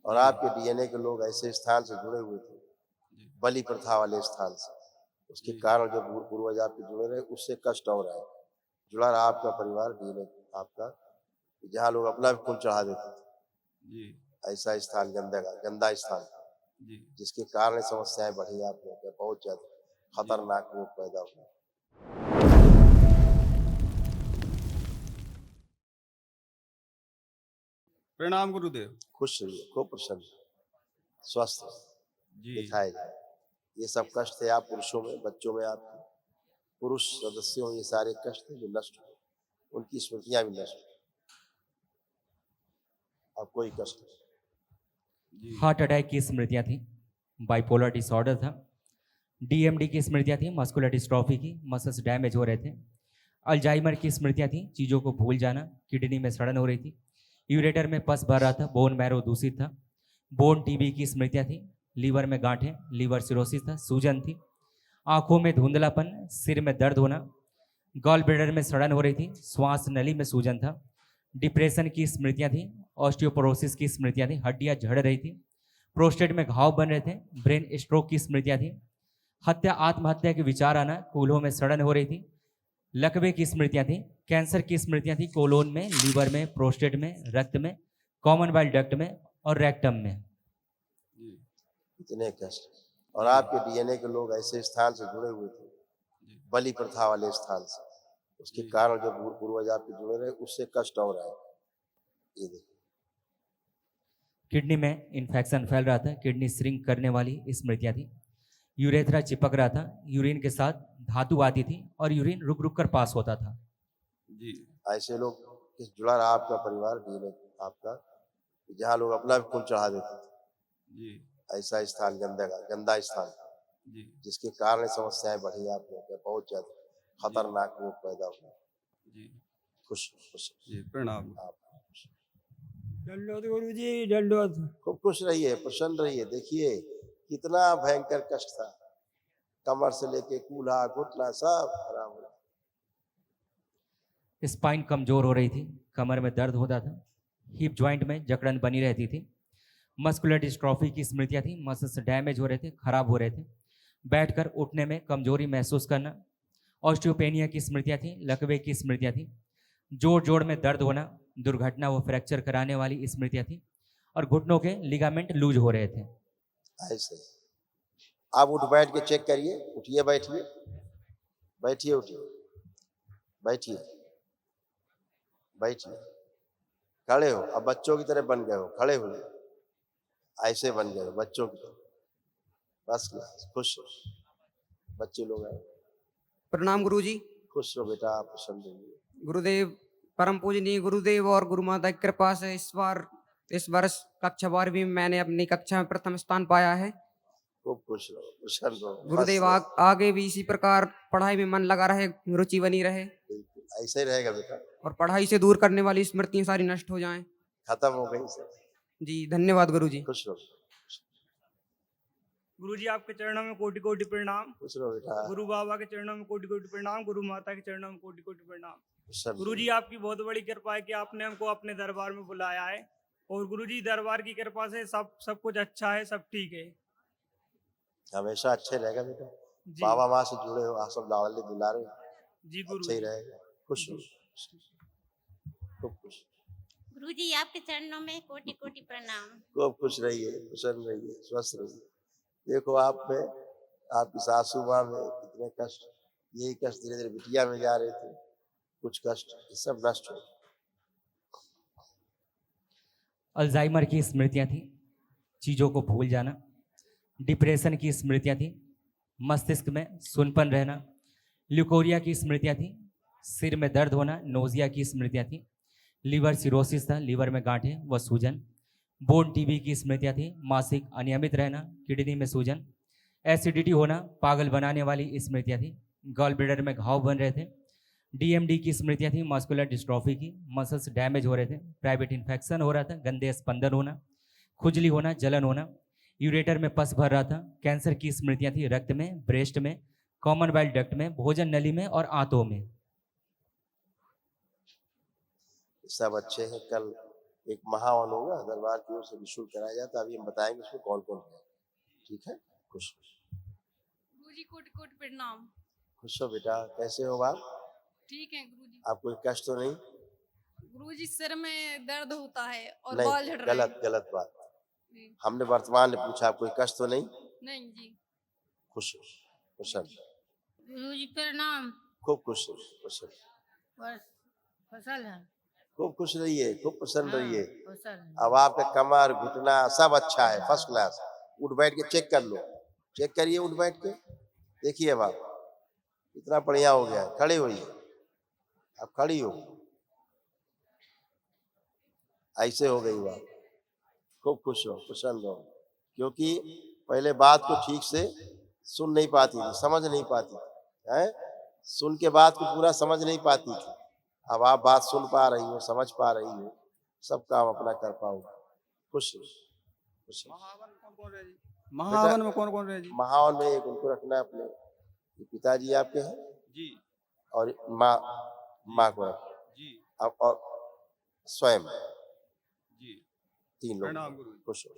और जी आपके डीएनए के लोग ऐसे स्थान से जुड़े हुए थे, जी बलि प्रथा वाले स्थान से। उसके जी कारण जो पूर्वज आपके जुड़े रहे, उससे कष्ट और आए। जुड़ा रहा आपका परिवार डीएनए आपका, जहाँ लोग अपना भी खून चढ़ा देते थे। जी ऐसा स्थान गंदा स्थान, जी जिसके कारण समस्याएं बढ़ी आप लोगों के, बहुत ज्यादा जी खतरनाक रोग पैदा हुए। प्रणाम गुरुदेव। खुश रहिए, खूब प्रसन्न, स्वस्थ रहिए, जी दिखाए जाए। ये सब कष्ट थे आप पुरुषों में, बच्चों में, आप पुरुष सदस्यों, ये सारे कष्ट थे जो नष्ट हुए, उनकी स्मृतियां भी नष्ट हुई। अब कोई कष्ट नहीं। जी हार्ट अटैक की स्मृतियाँ थी, बाइपोलर डिसऑर्डर था, डीएमडी की स्मृतियाँ थी, मस्कुलर डिस्ट्रॉफी की, मसल्स डैमेज हो रहे थे, अल्जाइमर की स्मृतियाँ थी, चीज़ों को भूल जाना, किडनी में सड़न हो रही थी, यूरेटर में पस भर रहा था, बोन मैरो दूषित था, बोन टीबी की स्मृतियाँ थी, लीवर में गांठें, लीवर सिरोसिस था, सूजन थी, आंखों में धुंधलापन, सिर में दर्द होना, गॉल ब्लैडर में सड़न हो रही थी, श्वास नली में सूजन था, डिप्रेशन की स्मृतियाँ थी, ऑस्टियोपोरोसिस की स्मृतियाँ थी, हड्डियाँ झड़ रही थी, प्रोस्टेट में घाव बन रहे थे, ब्रेन स्ट्रोक की स्मृतियाँ थी, हत्या आत्महत्या के विचार आना, कूल्हों में सड़न हो रही थी, लकवे की स्मृतियाँ थी, कैंसर की स्मृतियाँ थी, कोलोन में, लीवर में, प्रोस्टेट में, रक्त में, कॉमन बाइल डक्ट में और रेक्टम में। जी इतने कष्ट, और जी आपके डीएनए के लोग ऐसे स्थान से जुड़े हुए थे, जी बलि प्रथा वाले स्थान से। उसके जी कारण जो पूर्वज आपके जुड़े रहे, उससे कष्ट और आए। ये देखिए, किडनी में इन्फेक्शन फैल रहा था, किडनी श्रिंक करने वाली स्मृतियाँ थी, यूरेथ्रा चिपक रहा था, यूरिन के साथ धातु आती थी और यूरिन रुक रुक कर पास होता था। जी ऐसे लोग से जुड़ा रहा आपका परिवार डीएनए आपका, जहाँ लोग अपना भी खून चढ़ा देते थे। जी ऐसा स्थान गंदा स्थान, जी जिसके कारण समस्याएं बढ़ी आप लोगों के, बहुत ज्यादा खतरनाक रोग पैदा हुए। जी खुश खुश जी प्रणाम। आप दंडोत गुरु जी, दंडोत। खूब खुश रहिए, प्रसन्न रहिए। देखिए कितना भयंकर कष्ट था, कमर से लेके कूल्हा घुटना सब खराब हो रहा। स्पाइन कमजोर हो रही थी, कमर में दर्द होता था, हिप जॉइंट में जकड़न बनी रहती थी, मस्कुलर डिस्ट्रॉफी की स्मृतियाँ थी, मसल्स डैमेज हो रहे थे, खराब हो रहे थे, बैठकर उठने में कमजोरी महसूस करना, ऑस्टियोपेनिया की स्मृतियाँ थी, लकवे की स्मृतियाँ थी, जोड़ जोड़ में दर्द होना, दुर्घटना व फ्रैक्चर कराने वाली स्मृतियाँ थी और घुटनों के लिगामेंट लूज हो रहे थे। ऐसे आप उठ बैठ के चेक करिए, उठिए, बैठिए, बैठिए, उठिए, बैठिए, बैठिए, खड़े हो। अब बच्चों की तरह बन गए हो, खड़े हुए ऐसे बन गए हो बच्चों की तरह। बस खुश हो, बच्चे लोग आए। प्रणाम गुरु जी। खुश रहो बेटा, आप प्रसन्न रहिए। गुरुदेव, परम पूजनीय गुरुदेव और गुरु माता की कृपा से इस वर्ष कक्षा 12वीं में मैंने अपनी कक्षा में प्रथम स्थान पाया है। खूब खुश रहो, प्रसन्न रहो, मस्त गुरुदेव रहो। आगे भी इसी प्रकार पढ़ाई में मन लगा रहे, रुचि बनी रहे बिल्कुल ऐसे ही रहेगा बेटा, और पढ़ाई से दूर करने वाली स्मृतियां सारी नष्ट हो जाएं। खत्म हो गई सब। जी धन्यवाद गुरु जी। खुश रहो, गुरु जी आपके चरणों में कोटि कोटि प्रणाम। खुश रहो बेटा, गुरु बाबा के चरणों में कोटि कोटि प्रणाम। गुरु माता के चरणों में कोटि कोटि प्रणाम। प्रसन्न गुरु जी रहो। आपकी बहुत बड़ी कृपा है कि आपने हमको अपने दरबार में बुलाया है और गुरु जी दरबार की कृपा से सब कुछ अच्छा है, सब ठीक है। हमेशा अच्छे रहेगा बेटा, जी बाबा माँ से जुड़े हो, आप सब लाडले दुलारे, जी गुरु अच्छा ही जी। रहेगा। खुश जी। रहो, खूब खुश, गुरु जी आपके चरणों में कोटि कोटि प्रणाम। खूब खुश रहिए, प्रसन्न रहिए, स्वस्थ रहिए। देखो आप में, आपकी सासू माँ में कितने कष्ट, यही कष्ट धीरे धीरे बिटिया में जा रहे थे, कुछ कष्ट ये सब नष्ट हो। अल्जाइमर की स्मृतियाँ थी, चीज़ों को भूल जाना, डिप्रेशन की स्मृतियाँ थी, मस्तिष्क में सुनपन रहना, ल्यूकोरिया की स्मृतियाँ थी, सिर में दर्द होना, नोजिया की स्मृतियाँ थी, लीवर सिरोसिस था, लीवर में गांठें व सूजन, बोन टीबी की स्मृतियाँ थी, मासिक अनियमित रहना, किडनी में सूजन, एसिडिटी होना, पागल बनाने वाली स्मृतियाँ थी, गॉल ब्लैडर में घाव बन रहे थे, डीएमडी की स्मृतियाँ थी, मस्कुलर डिस्ट्रॉफी की, मसल्स डैमेज हो रहे थे, प्राइवेट इन्फेक्शन हो रहा था, गंदे स्पंदन होना, खुजली होना, जलन होना, यूरेटर में पस भर रहा था, कैंसर की स्मृतियाँ थी, रक्त में, ब्रेस्ट में, कॉमन बाइल डक्ट में, भोजन नली में और आंतों में। सब अच्छे हैं, कल एक महावन होगा दरबार की ओर से निःशुल्क कराया जाता है। अभी हम बताएंगे उसमें कौन कौन है। ठीक है, खुश गुरुजी कोटि कोटि प्रणाम। खुश हो बेटा, कैसे हो आप? ठीक है गुरुजी। आपको कोई कष्ट तो नहीं? गुरुजी सिर में दर्द होता है और नहीं, बाल झड़ रहे हैं। गलत बात। जी। हमने वर्तमान में पूछा, कोई कष्ट तो नहीं? नहीं जी। खुश हो, प्रसन्न, गुरुजी प्रणाम। खूब खुश हो, प्रसन्न, बस फसल है। खूब खुश रहिए, खूब प्रसन्न रहिए। फसल है। अब आपका कमर घुटना सब अच्छा है, फर्स्ट क्लास। उठ बैठ के चेक कर लो, चेक करिए उठ बैठ के, देखिए अब आप इतना बढ़िया हो गया है। खड़े होइए, आप खड़ी हो, ऐसे हो गई बात। खूब खुश हो, प्रसन्न हो, क्योंकि पहले बात को ठीक से सुन नहीं पाती थी, समझ नहीं पाती थी, हैं? सुन के बात को पूरा समझ नहीं पाती थी। अब आप बात सुन पा रही हो, समझ पा रही हो, सब काम अपना कर पाओगे। खुश हो, खुश हो। महावन में कौन कौन रहे जी? महावन में कौन कौन रहे जी? महावन में एक उनको रखना है अपने, ये पिताजी आपके हैं जी और माँ को रखना जी अब, और स्वयं जी। 3 लोग। प्रणाम गुरुजी। खुश हो।